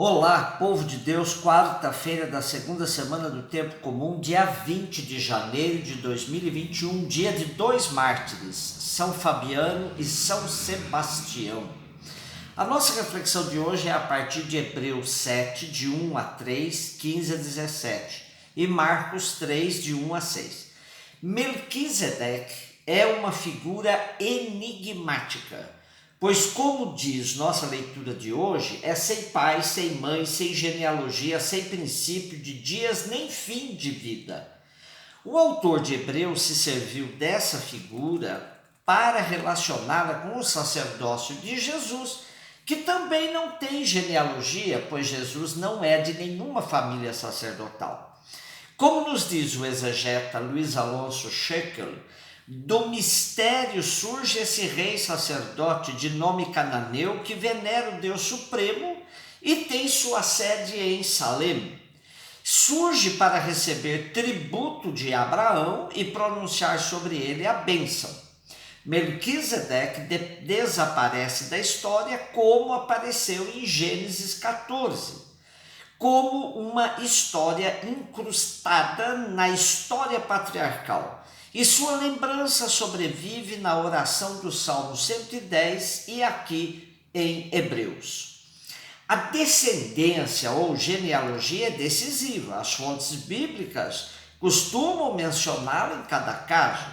Olá, povo de Deus, quarta-feira da segunda semana do Tempo Comum, dia 20 de janeiro de 2021, dia de dois mártires, São Fabiano e São Sebastião. A nossa reflexão de hoje é a partir de Hebreus 7, de 1 a 3, 15 a 17, e Marcos 3, de 1 a 6. Melquisedeque é uma figura enigmática, pois, como diz nossa leitura de hoje, é sem pai, sem mãe, sem genealogia, sem princípio de dias nem fim de vida. O autor de Hebreus se serviu dessa figura para relacioná-la com o sacerdócio de Jesus, que também não tem genealogia, pois Jesus não é de nenhuma família sacerdotal. Como nos diz o exegeta Luiz Alonso Shekel, do mistério surge esse rei sacerdote de nome cananeu que venera o Deus Supremo e tem sua sede em Salem. Surge para receber tributo de Abraão e pronunciar sobre ele a bênção. Melquisedeque desaparece da história como apareceu em Gênesis 14, como uma história incrustada na história patriarcal. E sua lembrança sobrevive na oração do Salmo 110 e aqui em Hebreus. A descendência ou genealogia é decisiva. As fontes bíblicas costumam mencioná-la em cada caso.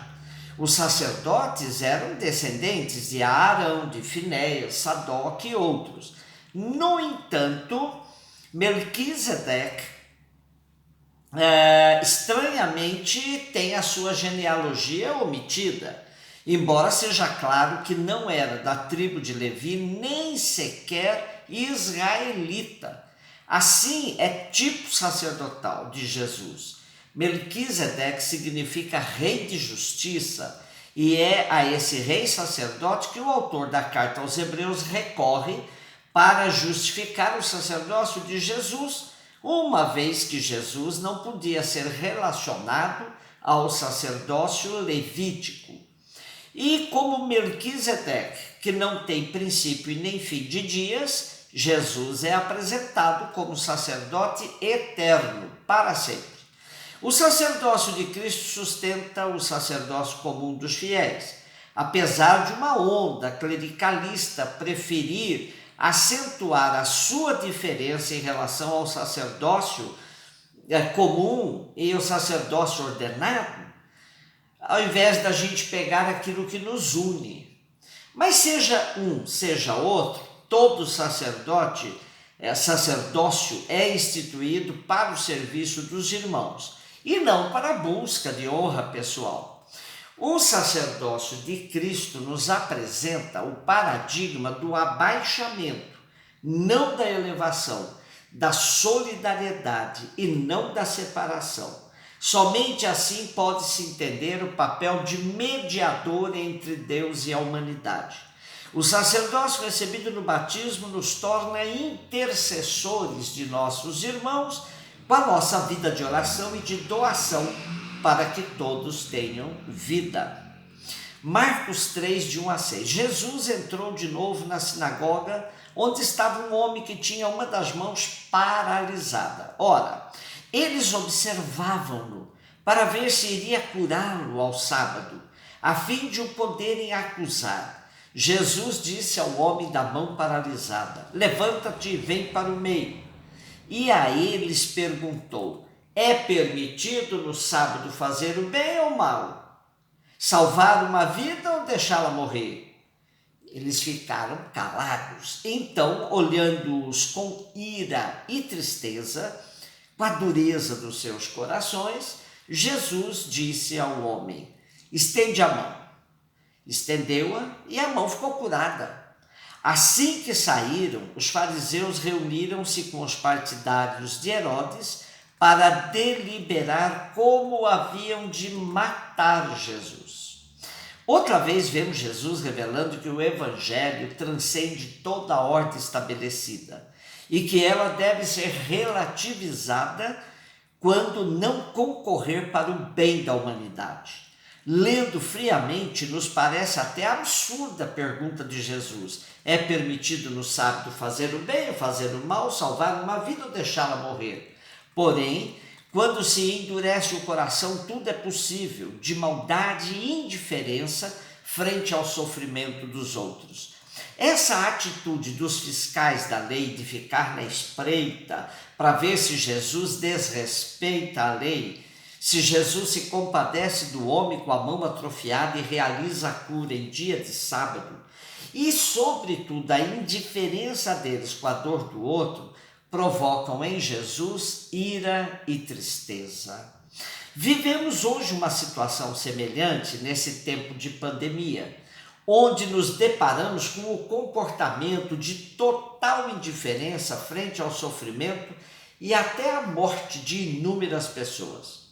Os sacerdotes eram descendentes de Arão, de Finéias, Sadoc e outros. No entanto, Melquisedeque estranhamente tem a sua genealogia omitida, embora seja claro que não era da tribo de Levi, nem sequer israelita. Assim, é tipo sacerdotal de Jesus. Melquisedeque significa rei de justiça, e é a esse rei sacerdote que o autor da carta aos Hebreus recorre para justificar o sacerdócio de Jesus, uma vez que Jesus não podia ser relacionado ao sacerdócio levítico. E como Melquisedeque, que não tem princípio e nem fim de dias, Jesus é apresentado como sacerdote eterno, para sempre. O sacerdócio de Cristo sustenta o sacerdócio comum dos fiéis, apesar de uma onda clericalista preferir acentuar a sua diferença em relação ao sacerdócio comum e o sacerdócio ordenado, ao invés da gente pegar aquilo que nos une. Mas seja um, seja outro, todo sacerdócio é instituído para o serviço dos irmãos e não para a busca de honra pessoal. O sacerdócio de Cristo nos apresenta o paradigma do abaixamento, não da elevação, da solidariedade e não da separação. Somente assim pode-se entender o papel de mediador entre Deus e a humanidade. O sacerdócio recebido no batismo nos torna intercessores de nossos irmãos com a nossa vida de oração e de doação, para que todos tenham vida. Marcos 3, de 1 a 6. Jesus entrou de novo na sinagoga, onde estava um homem que tinha uma das mãos paralisada. Ora, eles observavam-no para ver se iria curá-lo ao sábado, a fim de o poderem acusar. Jesus disse ao homem da mão paralisada: levanta-te e vem para o meio. E a eles perguntou: é permitido no sábado fazer o bem ou o mal? Salvar uma vida ou deixá-la morrer? Eles ficaram calados. Então, olhando-os com ira e tristeza, com a dureza dos seus corações, Jesus disse ao homem: estende a mão. Estendeu-a e a mão ficou curada. Assim que saíram, os fariseus reuniram-se com os partidários de Herodes para deliberar como haviam de matar Jesus. Outra vez vemos Jesus revelando que o evangelho transcende toda a ordem estabelecida e que ela deve ser relativizada quando não concorrer para o bem da humanidade. Lendo friamente, nos parece até absurda a pergunta de Jesus: é permitido no sábado fazer o bem ou fazer o mal, salvar uma vida ou deixá-la morrer? Porém, quando se endurece o coração, tudo é possível, de maldade e indiferença frente ao sofrimento dos outros. Essa atitude dos fiscais da lei de ficar na espreita para ver se Jesus desrespeita a lei, se Jesus se compadece do homem com a mão atrofiada e realiza a cura em dia de sábado, e, sobretudo, a indiferença deles com a dor do outro, provocam em Jesus ira e tristeza. Vivemos hoje uma situação semelhante nesse tempo de pandemia, onde nos deparamos com o comportamento de total indiferença frente ao sofrimento e até à morte de inúmeras pessoas.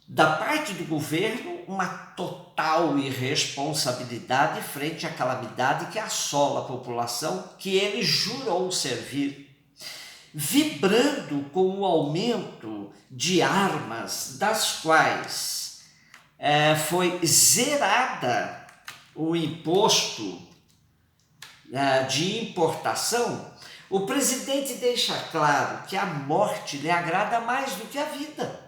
Da parte do governo, uma total irresponsabilidade frente à calamidade que assola a população que ele jurou servir, vibrando com o aumento de armas, das quais foi zerada o imposto de importação. O presidente deixa claro que a morte lhe agrada mais do que a vida.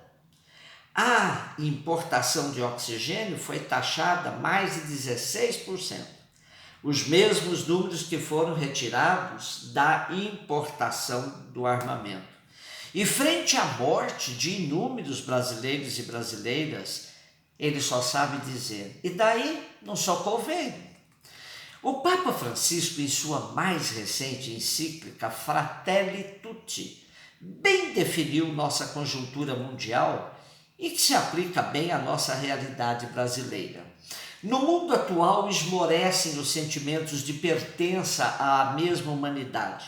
A importação de oxigênio foi taxada mais de 16%, os mesmos números que foram retirados da importação do armamento. E frente à morte de inúmeros brasileiros e brasileiras, ele só sabe dizer: e daí não só convém. O Papa Francisco, em sua mais recente encíclica Fratelli Tutti, bem definiu nossa conjuntura mundial e que se aplica bem à nossa realidade brasileira. No mundo atual esmorecem os sentimentos de pertença à mesma humanidade,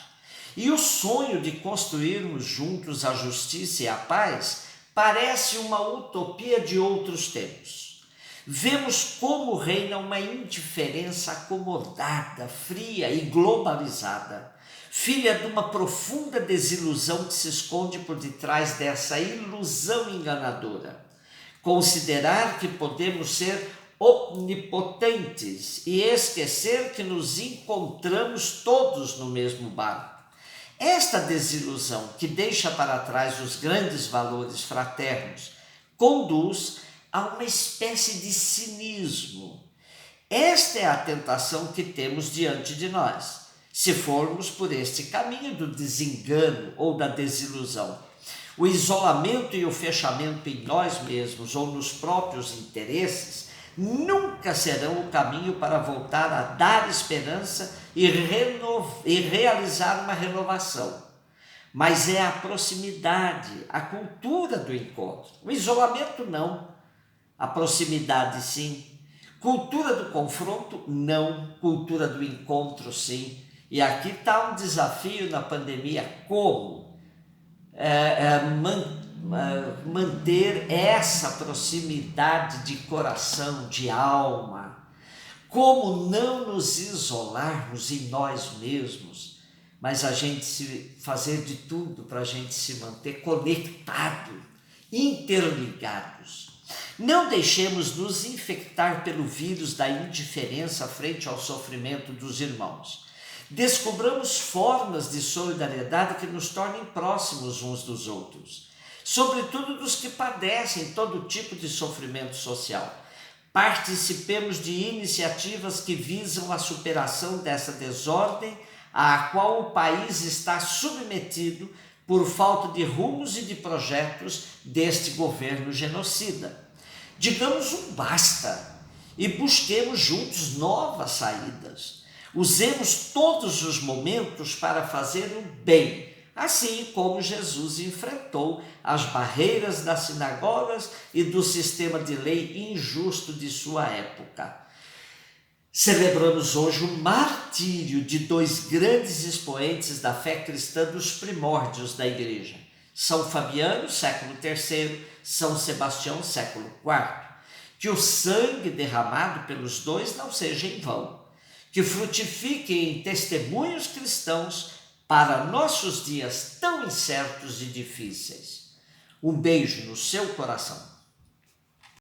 e o sonho de construirmos juntos a justiça e a paz parece uma utopia de outros tempos. Vemos como reina uma indiferença acomodada, fria e globalizada, filha de uma profunda desilusão que se esconde por detrás dessa ilusão enganadora. Considerar que podemos ser onipotentes e esquecer que nos encontramos todos no mesmo barco. Esta desilusão, que deixa para trás os grandes valores fraternos, conduz a uma espécie de cinismo. Esta é a tentação que temos diante de nós, se formos por este caminho do desengano ou da desilusão. O isolamento e o fechamento em nós mesmos ou nos próprios interesses nunca serão o caminho para voltar a dar esperança e realizar uma renovação. Mas é a proximidade, a cultura do encontro. O isolamento não, a proximidade sim. Cultura do confronto não, cultura do encontro sim. E aqui está um desafio na pandemia: como manter essa proximidade de coração, de alma, como não nos isolarmos em nós mesmos, mas a gente fazer de tudo para a gente se manter conectado, interligados. Não deixemos nos infectar pelo vírus da indiferença frente ao sofrimento dos irmãos. Descobramos formas de solidariedade que nos tornem próximos uns dos outros, sobretudo dos que padecem todo tipo de sofrimento social. Participemos de iniciativas que visam a superação dessa desordem à qual o país está submetido por falta de rumos e de projetos deste governo genocida. Digamos um basta e busquemos juntos novas saídas. Usemos todos os momentos para fazer o bem, assim como Jesus enfrentou as barreiras das sinagogas e do sistema de lei injusto de sua época. Celebramos hoje o martírio de dois grandes expoentes da fé cristã dos primórdios da Igreja: São Fabiano, século III, São Sebastião, século IV. Que o sangue derramado pelos dois não seja em vão, que frutifiquem em testemunhos cristãos para nossos dias tão incertos e difíceis. Um beijo no seu coração.